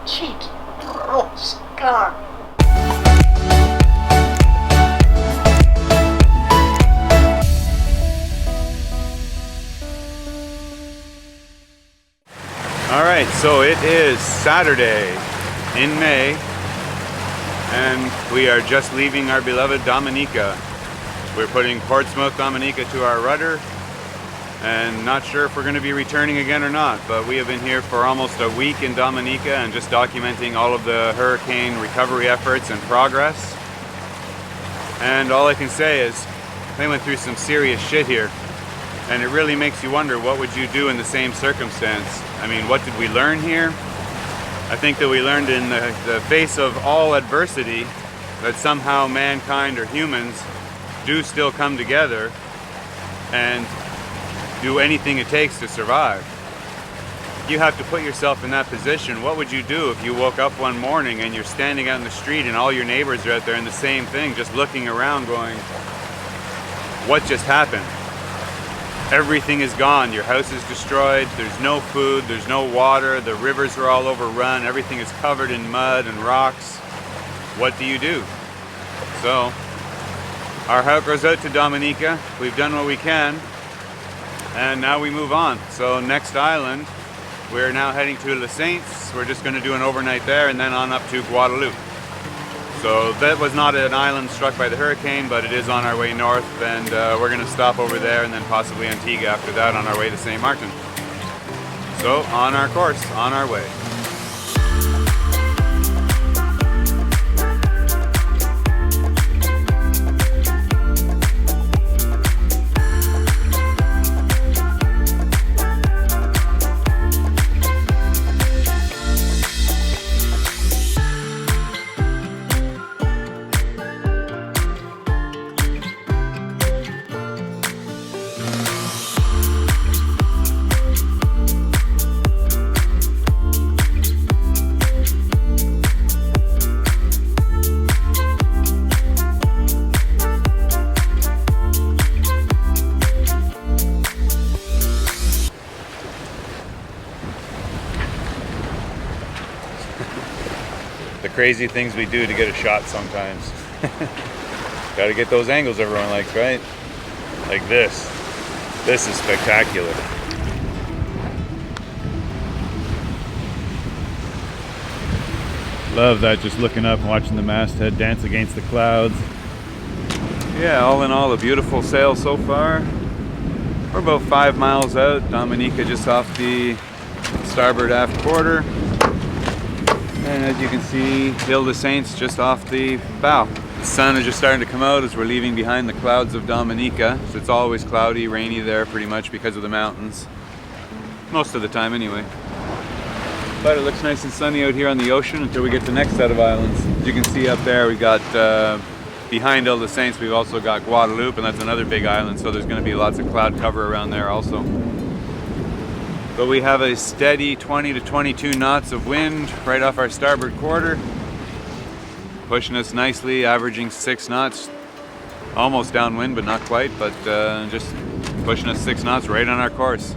cheat, scar. Alright, so it is Saturday in May, and we are just leaving our beloved Dominica. We're putting Portsmouth Dominica to our rudder, and not sure if we're going to be returning again or not, but we have been here for almost a week in Dominica and just documenting all of the hurricane recovery efforts and progress. And all I can say is they went through some serious shit here, and it really makes you wonder, what would you do in the same circumstance? I mean, what did we learn here? I think that we learned in the face of all adversity that somehow mankind or humans do still come together and do anything it takes to survive. You have to put yourself in that position. What would you do if you woke up one morning and you're standing out in the street and all your neighbors are out there in the same thing, just looking around going, what just happened? Everything is gone. Your house is destroyed. There's no food. There's no water. The rivers are all overrun. Everything is covered in mud and rocks. What do you do? So, our heart goes out to Dominica. We've done what we can, and now we move on. So next island, we're now heading to Les Saints. We're just going to do an overnight there and then on up to Guadeloupe. So that was not an island struck by the hurricane, but it is on our way north, and we're going to stop over there and then possibly Antigua after that on our way to St. Martin. So on our course, on our way. The crazy things we do to get a shot sometimes. Gotta get those angles everyone likes, right? Like this. This is spectacular. Love that, just looking up and watching the masthead dance against the clouds. Yeah, all in all, a beautiful sail so far. We're about 5 miles out. Dominica just off the starboard aft quarter. And as you can see, Île des Saints just off the bow. The sun is just starting to come out as we're leaving behind the clouds of Dominica. So it's always cloudy, rainy there pretty much because of the mountains. Most of the time anyway. But it looks nice and sunny out here on the ocean until we get to the next set of islands. As you can see up there, we got behind Île des Saints, we've also got Guadeloupe, and that's another big island. So there's going to be lots of cloud cover around there also. But we have a steady 20 to 22 knots of wind right off our starboard quarter, pushing us nicely, averaging 6 knots, almost downwind but not quite, but just pushing us 6 knots right on our course.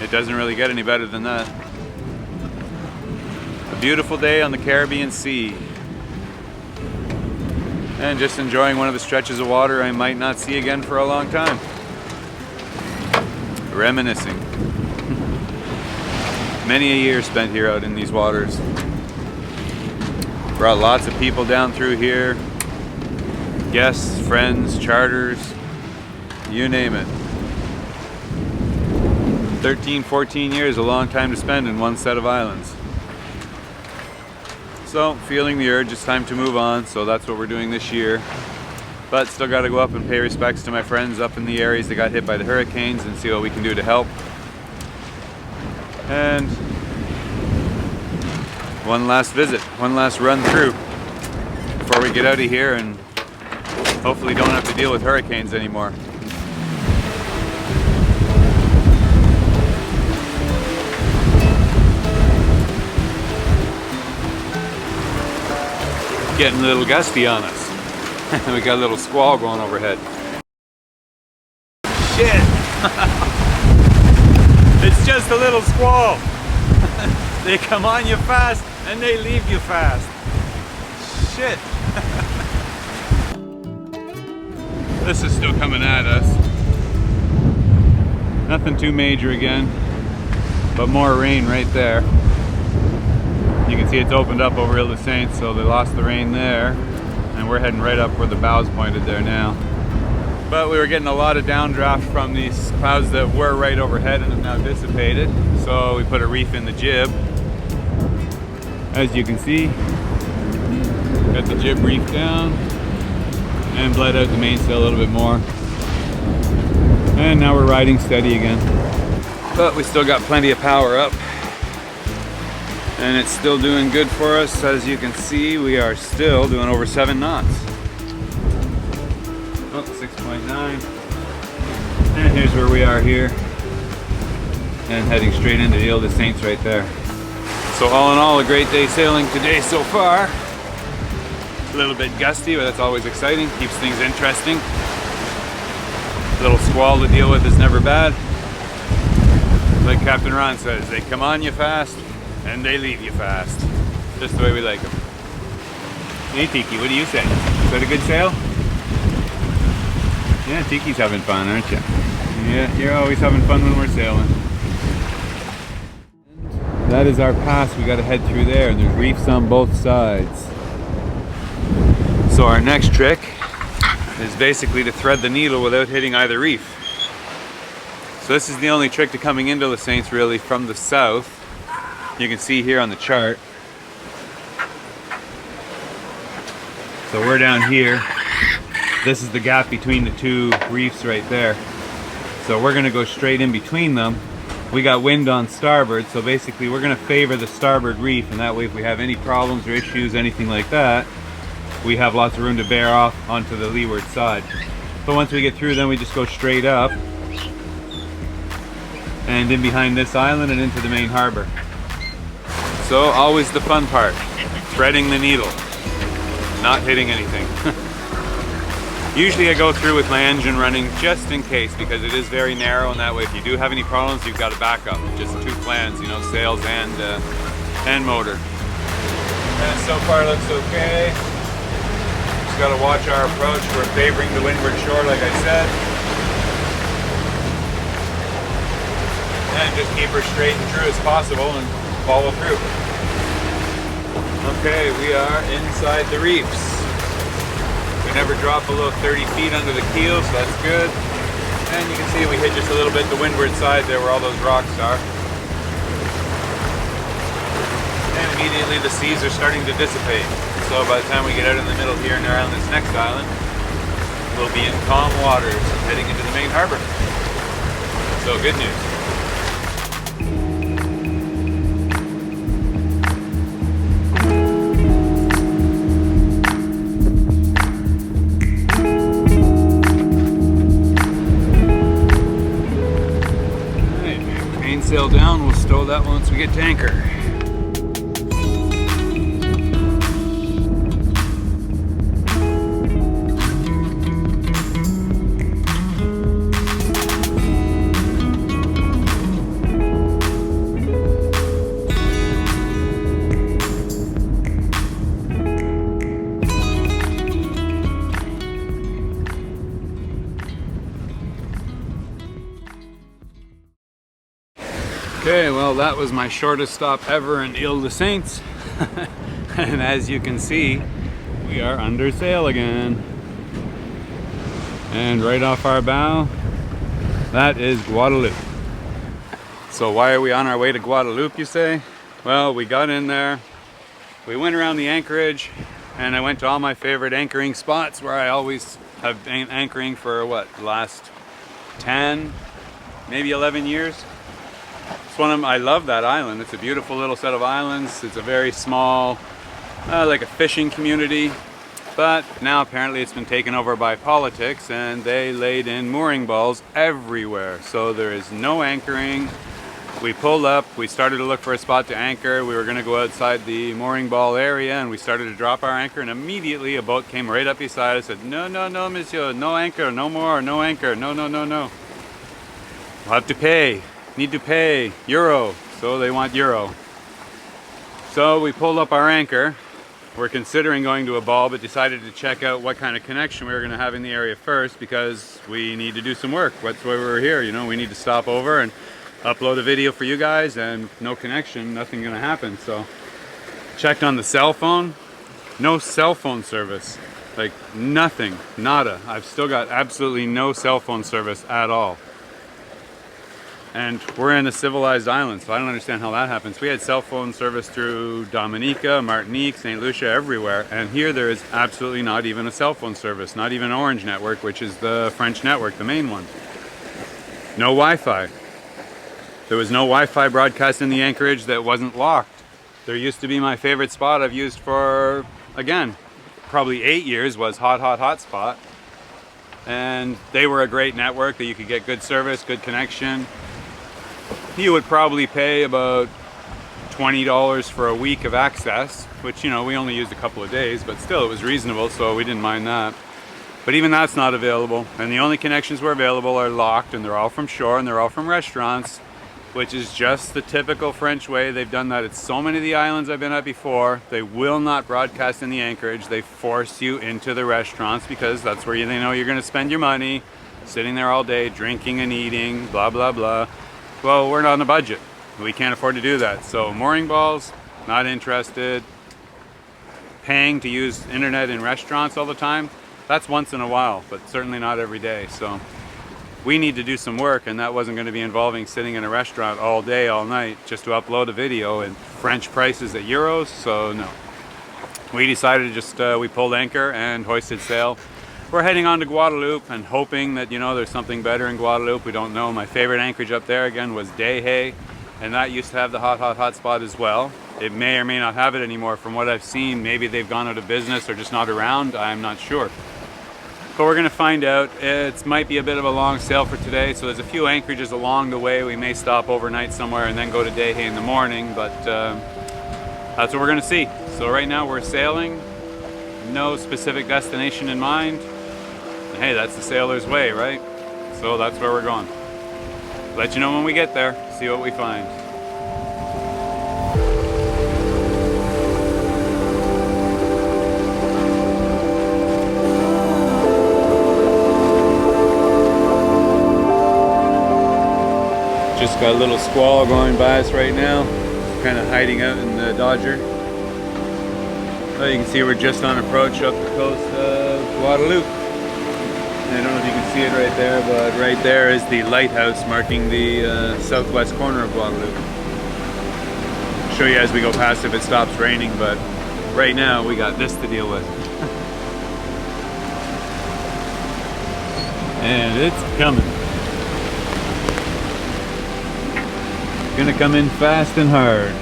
It doesn't really get any better than that. A beautiful day on the Caribbean Sea, and just enjoying one of the stretches of water I might not see again for a long time. Reminiscing. Many a year spent here out in these waters. Brought lots of people down through here. Guests, friends, charters, you name it. 13, 14 years, a long time to spend in one set of islands. So, feeling the urge, it's time to move on, so that's what we're doing this year. But still got to go up and pay respects to my friends up in the areas that got hit by the hurricanes and see what we can do to help. And one last visit, one last run through before we get out of here and hopefully don't have to deal with hurricanes anymore. Getting a little gusty on us. We got a little squall going overhead. Shit! It's just a little squall. They come on you fast and they leave you fast. Shit. This is still coming at us. Nothing too major again, but more rain right there. You can see it's opened up over Ilet Saints, so they lost the rain there. And we're heading right up where the bow's pointed there now. But we were getting a lot of downdraft from these clouds that were right overhead and have now dissipated. So we put a reef in the jib. As you can see, got the jib reef down and bled out the mainsail a little bit more. And now we're riding steady again. But we still got plenty of power up. And it's still doing good for us. As you can see, we are still doing over 7 knots. Oh, 6.9. And here's where we are here. And heading straight into Ilet Saints right there. So all in all, a great day sailing today so far. A little bit gusty, but that's always exciting. Keeps things interesting. A little squall to deal with is never bad. Like Captain Ron says, they come on you fast and they leave you fast. Just the way we like them. Hey Tiki, what do you say? Is that a good sail? Yeah, Tiki's having fun, aren't you? Yeah, you're always having fun when we're sailing. That is our pass. We got to head through there, and there's reefs on both sides. So our next trick is basically to thread the needle without hitting either reef. So this is the only trick to coming into Ilet Saints really from the south. You can see here on the chart. So we're down here. This is the gap between the two reefs right there. So we're gonna go straight in between them. We got wind on starboard, so basically we're gonna favor the starboard reef, and that way if we have any problems or issues, anything like that, we have lots of room to bear off onto the leeward side. But once we get through, then we just go straight up and in behind this island and into the main harbor. So always the fun part, threading the needle, not hitting anything. Usually I go through with my engine running just in case, because it is very narrow, and that way if you do have any problems, you've got a backup. Just 2 plans, you know, sails and motor. And so far looks okay. Just got to watch our approach. We're favoring the windward shore, like I said. And just keep her straight and true as possible and follow through. Okay, we are inside the reefs. We never drop below 30 feet under the keel, so that's good. And you can see we hit just a little bit the windward side there where all those rocks are. And immediately the seas are starting to dissipate. So by the time we get out in the middle here and around this next island, we'll be in calm waters heading into the main harbor. So good news. Sail down, we'll stow that once we get to anchor. Okay, well that was my shortest stop ever in Ilet Saints. And as you can see, we are under sail again. And right off our bow, that is Guadeloupe. So why are we on our way to Guadeloupe, you say? Well, we got in there, we went around the anchorage, and I went to all my favorite anchoring spots where I always have been anchoring for what, the last 10, maybe 11 years. I love that island. It's a beautiful little set of islands. It's a very small, like a fishing community. But now apparently it's been taken over by politics, and they laid in mooring balls everywhere. So there is no anchoring. We pulled up, we started to look for a spot to anchor. We were going to go outside the mooring ball area, and we started to drop our anchor, and immediately a boat came right up beside us and said, no, no, no, monsieur, no anchor, no more, no anchor, no, no, no, no. We'll have to pay. Need to pay euro, so they want euro. So we pulled up our anchor. We're considering going to a ball, but decided to check out what kind of connection we were going to have in the area first, because we need to do some work. That's why we're here, you know. We need to stop over and upload a video for you guys, and no connection, nothing going to happen. So checked on the cell phone, no cell phone service, like nothing, nada. I've still got absolutely no cell phone service at all. And we're in a civilized island, so I don't understand how that happens. We had cell phone service through Dominica, Martinique, St. Lucia, everywhere. And here there is absolutely not even a cell phone service, not even Orange network, which is the French network, the main one. No Wi-Fi. There was no Wi-Fi broadcast in the anchorage that wasn't locked. There used to be my favorite spot I've used for, again, probably 8 years, was Hot Spot. And they were a great network that you could get good service, good connection. You would probably pay about $20 for a week of access, which, you know, we only used a couple of days, but still it was reasonable, so we didn't mind that. But even that's not available, and the only connections were available are locked, and they're all from shore, and they're all from restaurants, which is just the typical French way. They've done that at so many of the islands I've been at before. They will not broadcast in the anchorage. They force you into the restaurants because that's where they know you're going to spend your money, sitting there all day, drinking and eating, blah, blah, blah. Well, we're not on a budget. We can't afford to do that. So mooring balls, not interested. Paying to use internet in restaurants all the time, that's once in a while, but certainly not every day. So we need to do some work, and that wasn't going to be involving sitting in a restaurant all day, all night, just to upload a video and French prices at euros, so no. We decided to just, we pulled anchor and hoisted sail. We're heading on to Guadeloupe and hoping that, you know, there's something better in Guadeloupe. We don't know. My favorite anchorage up there, again, was Dehe, and that used to have the hot spot as well. It may or may not have it anymore. From what I've seen, maybe they've gone out of business or just not around. I'm not sure. But we're going to find out. It might be a bit of a long sail for today, so there's a few anchorages along the way. We may stop overnight somewhere and then go to Dehe in the morning, but that's what we're going to see. So right now we're sailing, no specific destination in mind. Hey, that's the sailor's way, right? So that's where we're going. Let you know when we get there, see what we find. Just got a little squall going by us right now, kind of hiding out in the Dodger. So you can see we're just on approach up the coast of Guadeloupe. I don't know if you can see it right there, but right there is the lighthouse marking the southwest corner of Guadeloupe. I'll show you as we go past if it stops raining, but right now we got this to deal with. And it's coming. It's gonna come in fast and hard.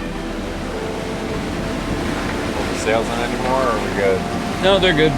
Pull the sails on anymore, or are we good? No, they're good.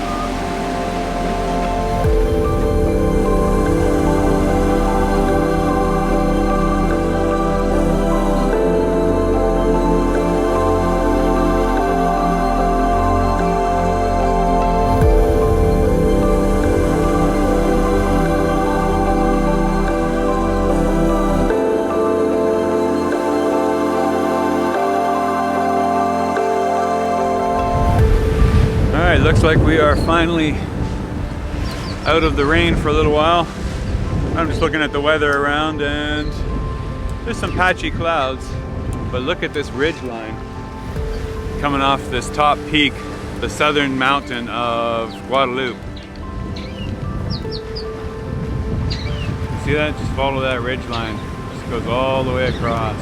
Looks like we are finally out of the rain for a little while. I'm just looking at the weather around, and there's some patchy clouds, but look at this ridge line coming off this top peak, the southern mountain of Guadeloupe. See that? Just follow that ridge line. Just goes all the way across.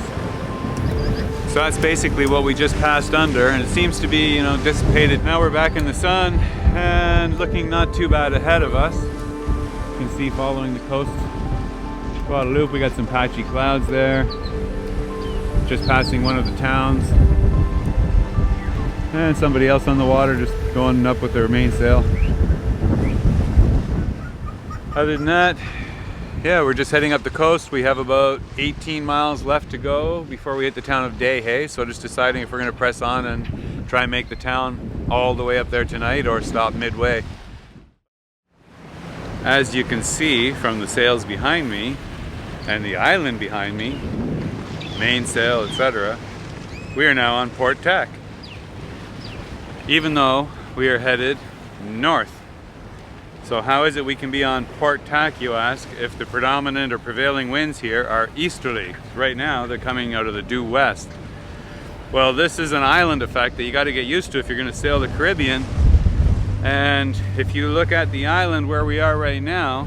So that's basically what we just passed under, and it seems to be, you know, dissipated. Now we're back in the sun and looking not too bad ahead of us. You can see following the coast of Guadeloupe, we got some patchy clouds there. Just passing one of the towns. And somebody else on the water just going up with their mainsail. Other than that, yeah, we're just heading up the coast. We have about 18 miles left to go before we hit the town of Dehe. So just deciding if we're going to press on and try and make the town all the way up there tonight or stop midway. As you can see from the sails behind me and the island behind me, mainsail, etc., we are now on Port Tack, even though we are headed north. So how is it we can be on Port Tack, you ask, if the predominant or prevailing winds here are easterly? Right now they're coming out of the due west. Well, this is an island effect that you got to get used to if you're going to sail the Caribbean. And if you look at the island where we are right now,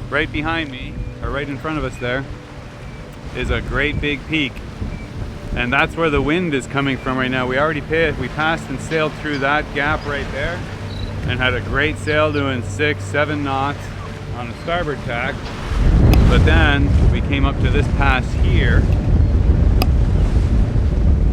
right behind me, or right in front of us there, is a great big peak. And that's where the wind is coming from right now. We passed and sailed through that gap right there and had a great sail doing 6-7 knots on a starboard tack. But then we came up to this pass here,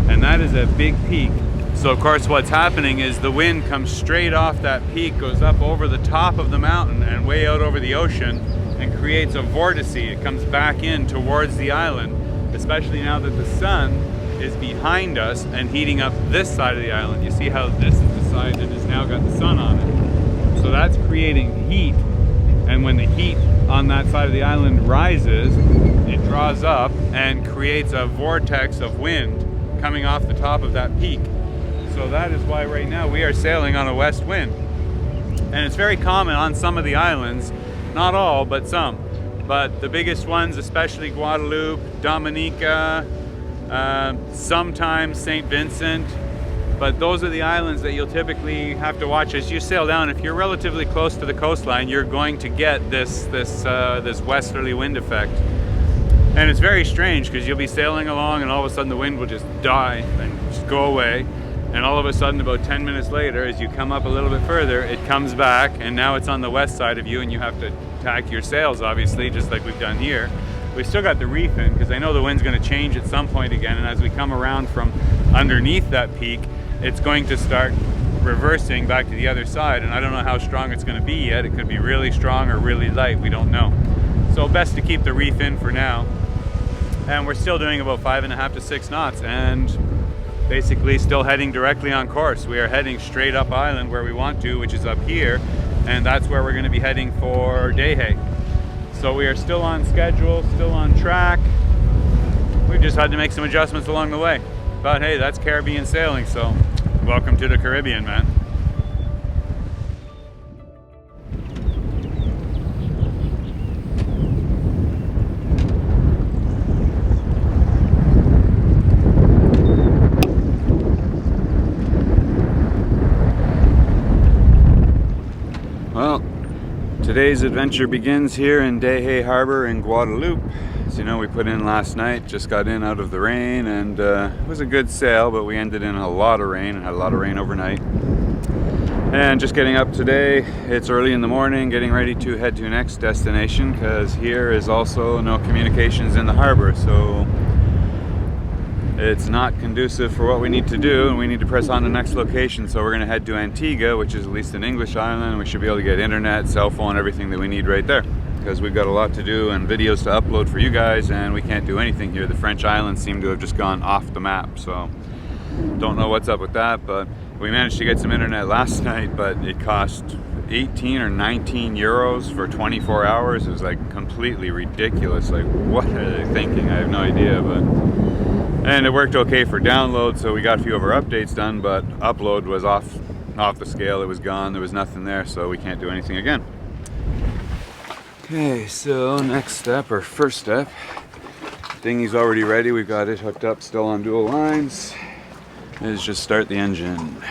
and that is a big peak. So of course what's happening is the wind comes straight off that peak, goes up over the top of the mountain and way out over the ocean, and creates a vortice. It comes back in towards the island, especially now that the sun is behind us and heating up this side of the island. You see how this is the side that has now got the sun on it. So that's creating heat, and when the heat on that side of the island rises, it draws up and creates a vortex of wind coming off the top of that peak. So that is why right now we are sailing on a west wind. And it's very common on some of the islands, not all, but some. But the biggest ones, especially Guadeloupe, Dominica, sometimes St. Vincent, but those are the islands that you'll typically have to watch as you sail down. If you're relatively close to the coastline, you're going to get this westerly wind effect. And it's very strange because you'll be sailing along and all of a sudden the wind will just die and just go away. And all of a sudden, about 10 minutes later, as you come up a little bit further, it comes back, and now it's on the west side of you, and you have to tack your sails, obviously, just like we've done here. We've still got the reef in, because I know the wind's going to change at some point again, and as we come around from underneath that peak, it's going to start reversing back to the other side, and I don't know how strong it's going to be yet. It could be really strong or really light, we don't know. So best to keep the reef in for now. And we're still doing about 5.5 to 6 knots, and basically still heading directly on course. We are heading straight up island where we want to, which is up here, and that's where we're going to be heading for Dehe. So we are still on schedule, still on track. We've just had to make some adjustments along the way. But hey, that's Caribbean sailing, so welcome to the Caribbean, man. Well, today's adventure begins here in Dehe Harbor in Guadeloupe. As you know, we put in last night, just got in out of the rain, and it was a good sail, but we ended in a lot of rain and had a lot of rain overnight. And just getting up today, it's early in the morning, getting ready to head to next destination, because here is also no communications in the harbor, so it's not conducive for what we need to do, and we need to press on to the next location. So we're going to head to Antigua, which is at least an English island. We should be able to get internet, cell phone, everything that we need right there, because we've got a lot to do and videos to upload for you guys, and we can't do anything here. The French islands seem to have just gone off the map, so don't know what's up with that. But we managed to get some internet last night, but it cost 18 or 19 euros for 24 hours. It was like completely ridiculous. Like, what are they thinking? I have no idea. And it worked okay for download, so we got a few of our updates done, but upload was off the scale. It was gone, there was nothing there, so we can't do anything again. Okay, so next step, or first step, dinghy's already ready. We've got it hooked up, still on dual lines, is just start the engine.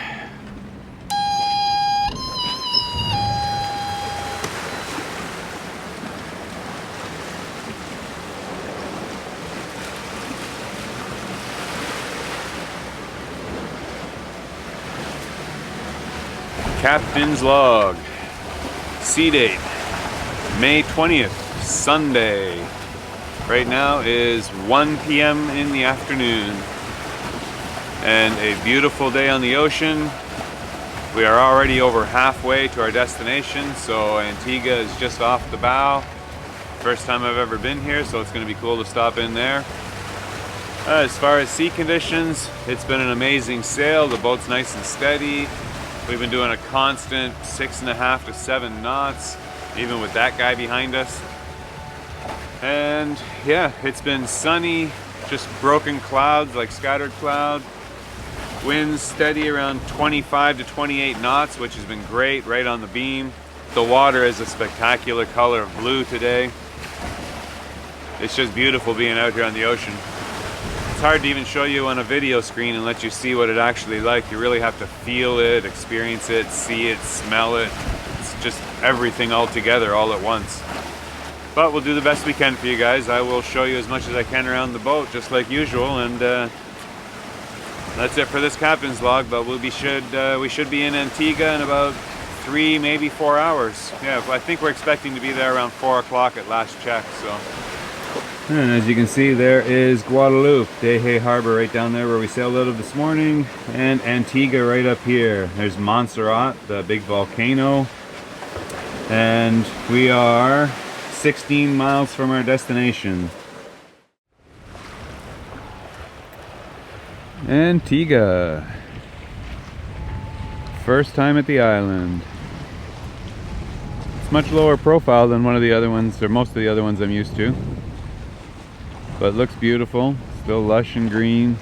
Captain's log. Sea date, May 20th, Sunday. Right now is 1 p.m. in the afternoon. And a beautiful day on the ocean. We are already over halfway to our destination, so Antigua is just off the bow. First time I've ever been here, so it's going to be cool to stop in there. As far as sea conditions, it's been an amazing sail. The boat's nice and steady. We've been doing a constant 6.5 to 7 knots, even with that guy behind us. And yeah, it's been sunny, just broken clouds, like scattered cloud. Winds steady around 25 to 28 knots, which has been great, right on the beam. The water is a spectacular color of blue today. It's just beautiful being out here on the ocean. It's hard to even show you on a video screen and let you see what it actually like. You really have to feel it, experience it, see it, smell it. It's just everything all together, all at once. But we'll do the best we can for you guys. I will show you as much as I can around the boat, just like usual. And that's it for this captain's log. But we should be in Antigua in about 3, maybe 4 hours. Yeah, I think we're expecting to be there around 4 o'clock at last check. So. And as you can see, there is Guadeloupe, Dehe Harbor right down there where we sailed out of this morning, and Antigua right up here. There's Montserrat, the big volcano, and we are 16 miles from our destination. Antigua. First time at the island. It's much lower profile than one of the other ones, or most of the other ones I'm used to. But it looks beautiful, still lush and green.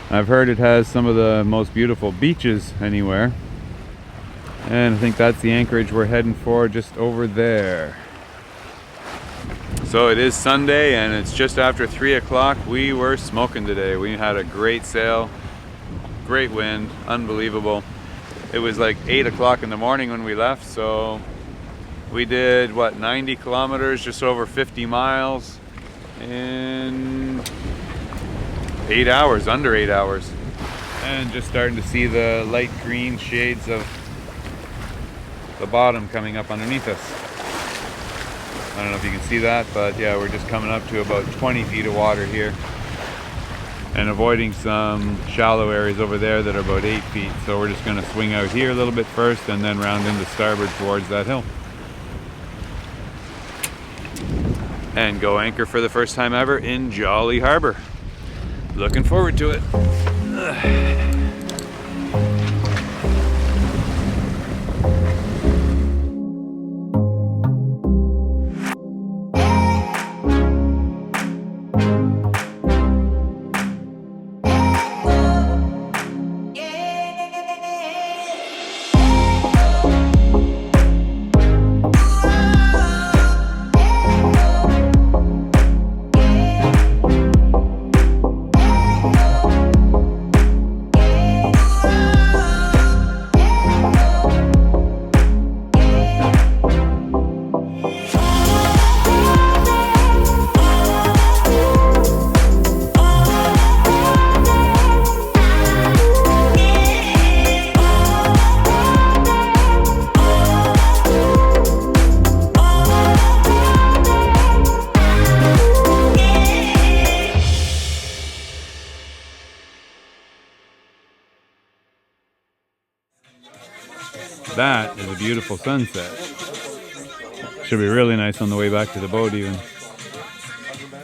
I've heard it has some of the most beautiful beaches anywhere. And I think that's the anchorage we're heading for, just over there. So it is Sunday and it's just after 3 o'clock. We were smoking today. We had a great sail, great wind, unbelievable. It was like 8 o'clock in the morning when we left, so we did, what, 90 kilometers, just over 50 miles. In 8 hours, under 8 hours. And just starting to see the light green shades of the bottom coming up underneath us. I don't know if you can see that, but yeah, we're just coming up to about 20 feet of water here and avoiding some shallow areas over there that are about 8 feet. So we're just going to swing out here a little bit first and then round into starboard towards that hill. And go anchor for the first time ever in Jolly Harbor. Looking forward to it. That is a beautiful sunset. Should be really nice on the way back to the boat even.